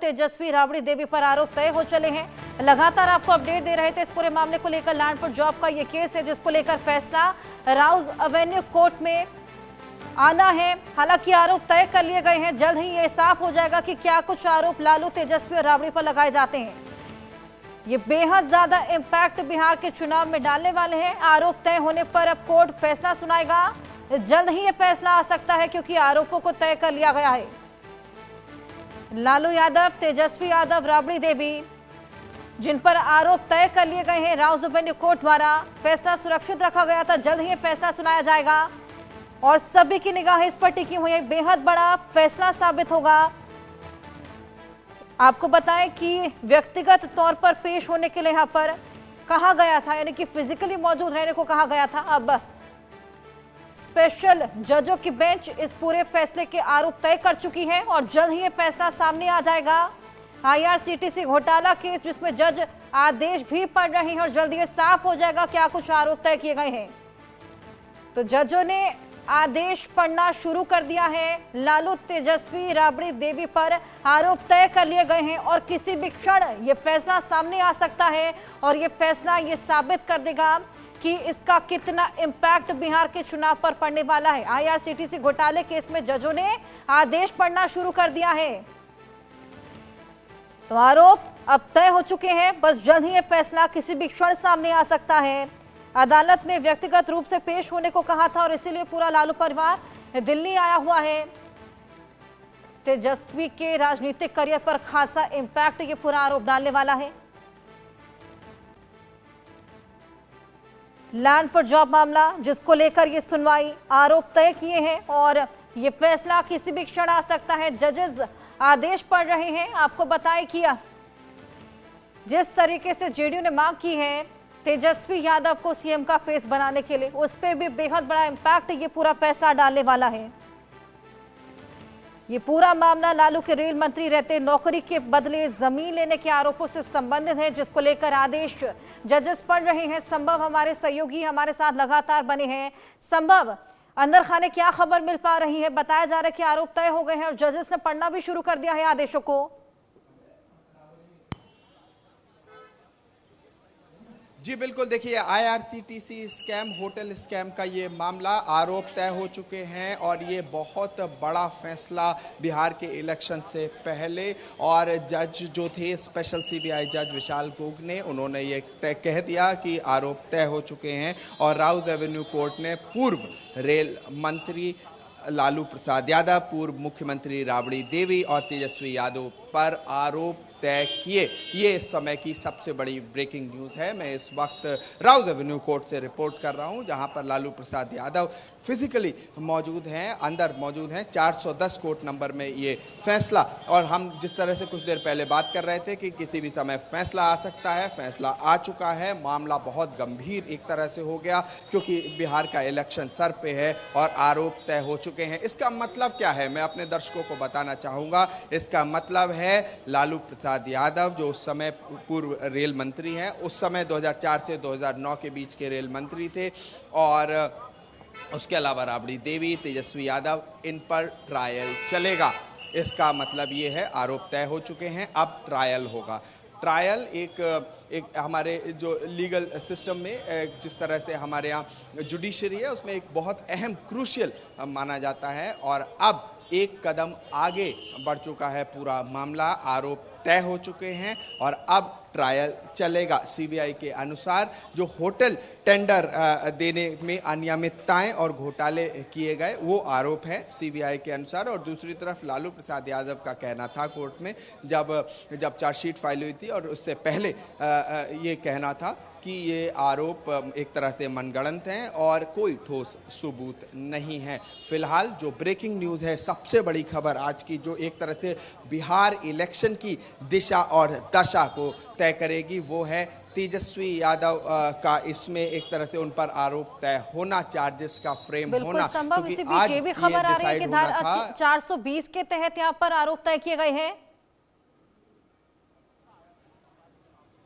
तेजस्वी राबड़ी देवी पर आरोप तय हो चले हैं। लगातार आपको अपडेट दे रहे थे इस पूरे मामले को लेकर। लैंड फॉर जॉब का ये केस है जिसको लेकर फैसला राउज एवेन्यू कोर्ट में आना है। हालांकि आरोप तय कर लिए गए हैं। जल्द ही ये साफ हो जाएगा कि क्या कुछ आरोप लालू, तेजस्वी और राबड़ी पर लगाए जाते हैं। ये बेहद ज्यादा इम्पैक्ट बिहार के चुनाव में डालने वाले हैं। आरोप तय होने पर अब कोर्ट फैसला सुनाएगा। जल्द ही ये फैसला आ सकता है क्योंकि आरोपों को तय कर लिया गया है। लालू यादव, तेजस्वी यादव, राबड़ी देवी जिन पर आरोप तय कर लिए गए हैं राउज एवेन्यू कोर्ट द्वारा, फैसला सुरक्षित रखा गया था। जल्द ही ये फैसला सुनाया जाएगा और सभी की निगाहें इस पर टिकी हुई है। बेहद बड़ा फैसला साबित होगा। आपको बताएं कि व्यक्तिगत तौर पर पेश होने के लिए यहाँ पर कहा गया था, यानी कि फिजिकली मौजूद रहने को कहा गया था। अब स्पेशल जजों की बेंच इस पूरे फैसले के आरोप तय कर चुकी है और जल्द ही ये फैसला सामने आ जाएगा। आईआरसीटीसी घोटाला केस जिसमें जज आदेश भी पढ़ रहे हैं और जल्द ये साफ हो जाएगा क्या कुछ आरोप तय किए गए हैं। तो जजों ने आदेश पढ़ना शुरू कर दिया है। लालू, तेजस्वी, राबड़ी देवी पर आरोप तय कर लिए गए हैं और किसी भी क्षण ये फैसला सामने आ सकता है और ये फैसला ये साबित कर देगा कि इसका कितना इम्पैक्ट बिहार के चुनाव पर पड़ने वाला है। आईआरसीटीसी घोटाले केस में जजों ने आदेश पढ़ना शुरू कर दिया है। तो आरोप अब तय हो चुके हैं। बस जल्द ही ये फैसला किसी भी क्षण सामने आ सकता है। अदालत ने व्यक्तिगत रूप से पेश होने को कहा था और इसीलिए पूरा लालू परिवार दिल्ली आया हुआ है। तेजस्वी के राजनीतिक करियर पर खासा इम्पैक्ट ये पूरा आरोप डालने वाला है। लैंड फॉर जॉब मामला जिसको लेकर ये सुनवाई, आरोप तय किए हैं और ये फैसला किसी भी क्षण आ सकता है। जजेस आदेश पढ़ रहे हैं। आपको बताएं कि जिस तरीके से जेडीयू ने मांग की है तेजस्वी यादव को सीएम का फेस बनाने के लिए, उस पर भी बेहद बड़ा इम्पैक्ट ये पूरा फैसला डालने वाला है। ये पूरा मामला लालू के रेल मंत्री रहते नौकरी के बदले जमीन लेने के आरोपों से संबंधित है जिसको लेकर आदेश जजेस पढ़ रहे हैं। संभव हमारे सहयोगी हमारे साथ लगातार बने हैं। संभव, अंदर खाने क्या खबर मिल पा रही है? बताया जा रहा है कि आरोप तय हो गए हैं और जजेस ने पढ़ना भी शुरू कर दिया है आदेशों को। जी बिल्कुल, देखिए आईआरसीटीसी स्कैम, होटल स्कैम का ये मामला, आरोप तय हो चुके हैं और ये बहुत बड़ा फैसला बिहार के इलेक्शन से पहले। और जज जो थे स्पेशल सीबीआई जज विशाल गोग ने, उन्होंने ये तय कह दिया कि आरोप तय हो चुके हैं और राउज एवेन्यू कोर्ट ने पूर्व रेल मंत्री लालू प्रसाद यादव, पूर्व मुख्यमंत्री राबड़ी देवी और तेजस्वी यादव पर आरोप तय किए। ये इस समय की सबसे बड़ी ब्रेकिंग न्यूज़ है। मैं इस वक्त राउज एवेन्यू कोर्ट से रिपोर्ट कर रहा हूं जहां पर लालू प्रसाद यादव फिजिकली मौजूद हैं, अंदर मौजूद हैं। 410 कोर्ट नंबर में ये फैसला, और हम जिस तरह से कुछ देर पहले बात कर रहे थे कि किसी भी समय फैसला आ सकता है, फैसला आ चुका है। मामला बहुत गंभीर एक तरह से हो गया क्योंकि बिहार का इलेक्शन सर पे है और आरोप तय हो चुके हैं। इसका मतलब क्या है, मैं अपने दर्शकों को बताना चाहूँगा। इसका मतलब है लालू प्रसाद यादव जो उस समय पूर्व रेल मंत्री हैं, उस समय 2004 से 2009 के बीच के रेल मंत्री थे, और उसके अलावा राबड़ी देवी, तेजस्वी यादव, इन पर ट्रायल चलेगा। इसका मतलब ये है आरोप तय हो चुके हैं, अब ट्रायल होगा। ट्रायल एक हमारे जो लीगल सिस्टम में जिस तरह से हमारे यहाँ जुडिशरी है उसमें एक बहुत अहम क्रूशियल माना जाता है। और अब एक कदम आगे बढ़ चुका है पूरा मामला। आरोप तय हो चुके हैं और अब ट्रायल चलेगा। सीबीआई के अनुसार जो होटल टेंडर देने में अनियमितताएं और घोटाले किए गए वो आरोप है सीबीआई के अनुसार। और दूसरी तरफ लालू प्रसाद यादव का कहना था कोर्ट में जब चार्जशीट फाइल हुई थी और उससे पहले ये कहना था कि ये आरोप एक तरह से मनगढ़ंत हैं और कोई ठोस सबूत नहीं है। फिलहाल जो ब्रेकिंग न्यूज़ है, सबसे बड़ी खबर आज की, जो एक तरह से बिहार इलेक्शन की दिशा और दशा को तय करेगी, वो है तेजस्वी यादव का इसमें एक तरह से उन पर आरोप तय होना, चार्जेस का फ्रेम होना। क्योंकि आज ये भी खबर आ रही है कि धारा 420 के तहत यहाँ पर आरोप तय किए गए हैं।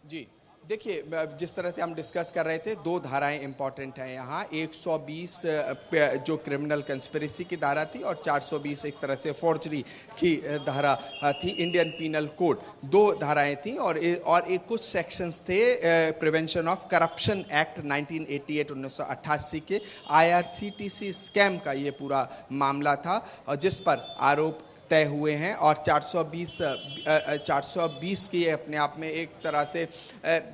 जी देखिए, जिस तरह से हम डिस्कस कर रहे थे, दो धाराएं इंपॉर्टेंट हैं यहाँ। 120 जो क्रिमिनल कंस्पिरेसी की धारा थी और 420 एक तरह से फोर्जरी की धारा थी। इंडियन पीनल कोड, दो धाराएं थी और एक कुछ सेक्शंस थे प्रिवेंशन ऑफ करप्शन एक्ट 1988 के IRCTC स्कैम का ये पूरा मामला था, जिस पर आरोप तय हुए हैं। और 420 की अपने आप में एक तरह से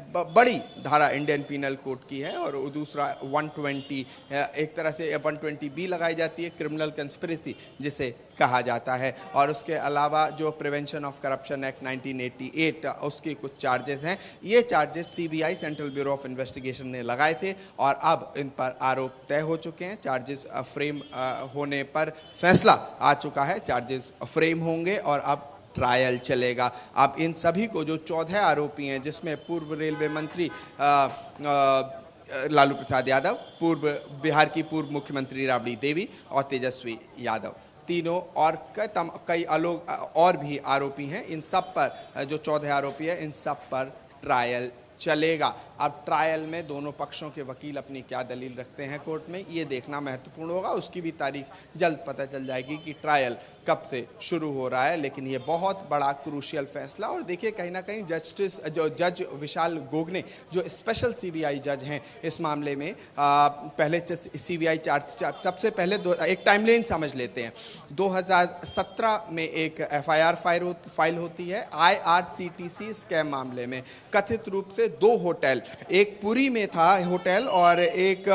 बड़ी धारा इंडियन पीनल कोड की है। और दूसरा 120 एक तरह से 120B लगाई जाती है, क्रिमिनल कंस्पिरेसी जिसे कहा जाता है। और उसके अलावा जो प्रिवेंशन ऑफ करप्शन एक्ट 1988 उसके कुछ चार्जेस हैं। ये charges CBI central bureau of investigation ने लगाए थे और अब इन पर आरोप तय हो चुके हैं। चार्जेस फ्रेम होने पर फैसला आ चुका है, चार्जेस फ्रेम होंगे और अब ट्रायल चलेगा। अब इन सभी को, जो 14 आरोपी हैं, जिसमें पूर्व रेलवे मंत्री लालू प्रसाद यादव, बिहार की पूर्व मुख्यमंत्री राबड़ी देवी और तेजस्वी यादव, तीनों और कई लोग और भी आरोपी हैं। इन सब पर, जो 14 आरोपी हैं, इन सब पर ट्रायल चलेगा। अब ट्रायल में दोनों पक्षों के वकील अपनी क्या दलील रखते हैं कोर्ट में, ये देखना महत्वपूर्ण होगा। उसकी भी तारीख जल्द पता चल जाएगी कि ट्रायल कब से शुरू हो रहा है। लेकिन ये बहुत बड़ा क्रूशियल फैसला। और देखिए, कहीं ना कहीं जज विशाल गोगने, जो स्पेशल CBI जज हैं इस मामले में, पहले CBI चार्ज सबसे पहले एक टाइमलाइन समझ लेते हैं। 2017 में एक FIR फाइल होती है IRCTC स्कैम मामले में। कथित रूप से 2 होटल, एक पुरी में था होटल और एक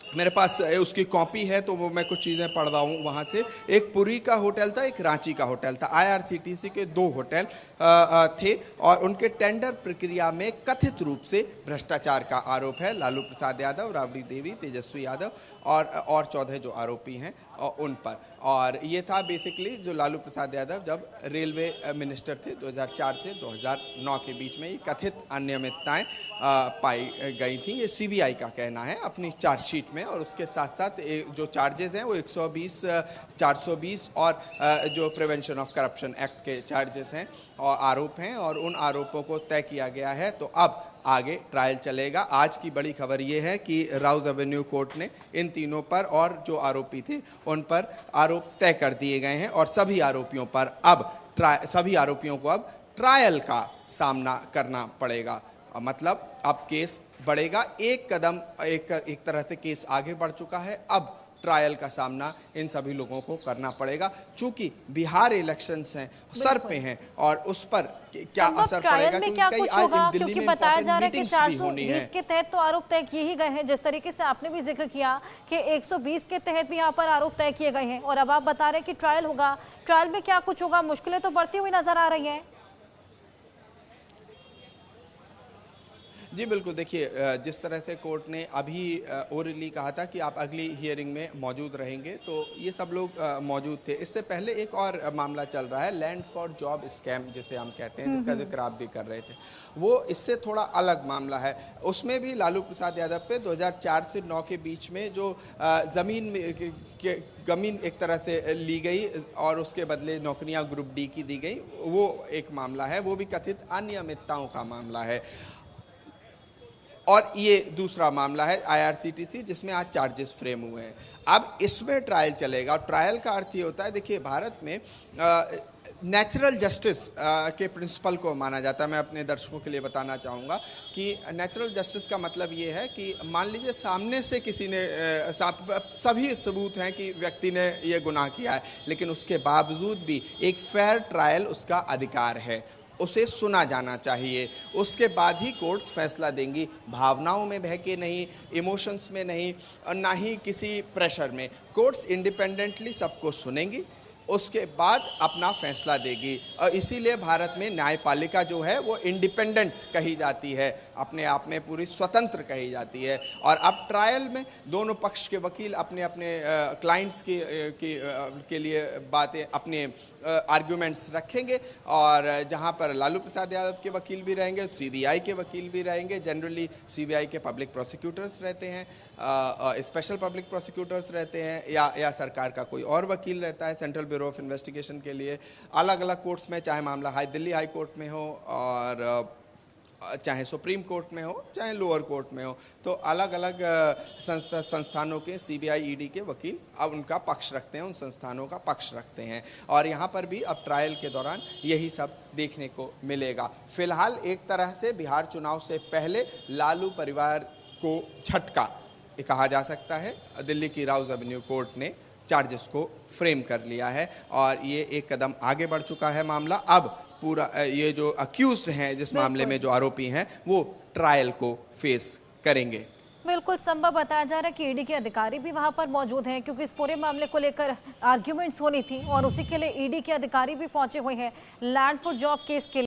मेरे पास उसकी कॉपी है तो वो मैं कुछ चीज़ें पढ़ रहा हूँ वहाँ से। एक पुरी का होटल था, एक रांची का होटल था। IRCTC के 2 होटल थे और उनके टेंडर प्रक्रिया में कथित रूप से भ्रष्टाचार का आरोप है। लालू प्रसाद यादव, राबड़ी देवी, तेजस्वी यादव और 14 जो आरोपी हैं उन पर। और ये था बेसिकली जो लालू प्रसाद यादव जब रेलवे मिनिस्टर थे 2004 से 2009 के बीच में, ये कथित अनियमितताएं पाई गई थी। ये CBI का कहना है अपनी चार्जशीट में। और उसके साथ साथ जो चार्जेस हैं वो 120, 420 और जो प्रिवेंशन ऑफ करप्शन एक्ट के चार्जेस हैं और आरोप हैं, और उन आरोपों को तय किया गया है। तो अब आगे ट्रायल चलेगा। आज की बड़ी खबर ये है कि राउज एवेन्यू कोर्ट ने इन तीनों पर और जो आरोपी थे उन पर आरोप तय कर दिए गए हैं और सभी आरोपियों को अब ट्रायल का सामना करना पड़ेगा। मतलब अब केस बढ़ेगा, एक कदम एक तरह से केस आगे बढ़ चुका है। अब ट्रायल का सामना इन सभी लोगों को करना पड़ेगा। चूंकि बिहार इलेक्शंस हैं, सर पे हैं और उस पर क्या असर पड़ेगा, क्योंकि आज दिल्ली में बताया जा रहा है कि 420 के तहत तो आरोप तय किए ही गए हैं। जिस तरीके से आपने भी जिक्र किया कि 120 के तहत भी यहाँ पर आरोप तय किए गए हैं और अब आप बता रहे हैं कि ट्रायल होगा। ट्रायल में क्या कुछ होगा, मुश्किलें तो बढ़ती हुई नजर आ रही हैं। जी बिल्कुल, देखिए, जिस तरह से कोर्ट ने अभी ओरली कहा था कि आप अगली हियरिंग में मौजूद रहेंगे, तो ये सब लोग मौजूद थे। इससे पहले एक और मामला चल रहा है, लैंड फॉर जॉब स्कैम जिसे हम कहते हैं, जिसका जिक्र आप भी कर रहे थे। वो इससे थोड़ा अलग मामला है। उसमें भी लालू प्रसाद यादव पे 2004 से 2009 के बीच में जो ज़मीन एक तरह से ली गई और उसके बदले नौकरियां ग्रुप D की दी गई, वो एक मामला है। वो भी कथित अनियमितताओं का मामला है। और ये दूसरा मामला है IRCTC, जिसमें आज चार्जेस फ्रेम हुए हैं। अब इसमें ट्रायल चलेगा। और ट्रायल का अर्थ ये होता है, देखिए, भारत में नेचुरल जस्टिस के प्रिंसिपल को माना जाता है। मैं अपने दर्शकों के लिए बताना चाहूँगा कि नेचुरल जस्टिस का मतलब ये है कि मान लीजिए सामने से किसी ने सभी सबूत हैं कि व्यक्ति ने ये गुनाह किया है, लेकिन उसके बावजूद भी एक फेयर ट्रायल उसका अधिकार है, उसे सुना जाना चाहिए। उसके बाद ही कोर्ट्स फैसला देंगी, भावनाओं में बह के नहीं, इमोशंस में नहीं, ना ही किसी प्रेशर में। कोर्ट्स इंडिपेंडेंटली सबको सुनेंगी, उसके बाद अपना फैसला देगी। और इसीलिए भारत में न्यायपालिका जो है वो इंडिपेंडेंट कही जाती है, अपने आप में पूरी स्वतंत्र कही जाती है। और अब ट्रायल में दोनों पक्ष के वकील अपने अपने क्लाइंट्स के लिए बातें, अपने आर्ग्यूमेंट्स रखेंगे। और जहां पर लालू प्रसाद यादव के वकील भी रहेंगे, CBI के वकील भी रहेंगे। जनरली CBI के पब्लिक प्रोसिक्यूटर्स रहते हैं, स्पेशल पब्लिक प्रोसिक्यूटर्स रहते हैं, या सरकार का कोई और वकील रहता है सेंट्रल ब्यूरो ऑफ इन्वेस्टिगेशन के लिए। अलग अलग कोर्ट्स में, चाहे मामला दिल्ली हाई कोर्ट में हो और चाहे सुप्रीम कोर्ट में हो चाहे लोअर कोर्ट में हो, तो अलग अलग संस्थानों के सीबीआई ईडी के वकील अब उनका पक्ष रखते हैं, उन संस्थानों का पक्ष रखते हैं और यहाँ पर भी अब ट्रायल के दौरान यही सब देखने को मिलेगा। फिलहाल एक तरह से बिहार चुनाव से पहले लालू परिवार को झटका कहा जा सकता है। दिल्ली की राउज एवेन्यू कोर्ट ने चार्जेस को फ्रेम कर लिया है और ये एक कदम आगे बढ़ चुका है मामला। अब पूरा ये जो अक्यूज्ड हैं, जिस मामले में जो आरोपी हैं, वो ट्रायल को फेस करेंगे। बिल्कुल संभव बताया जा रहा है कि ईडी के अधिकारी भी वहां पर मौजूद हैं, क्योंकि इस पूरे मामले को लेकर आर्ग्यूमेंट्स होनी थी और उसी के लिए ईडी के अधिकारी भी पहुंचे हुए हैं लैंड फॉर जॉब केस के लिए।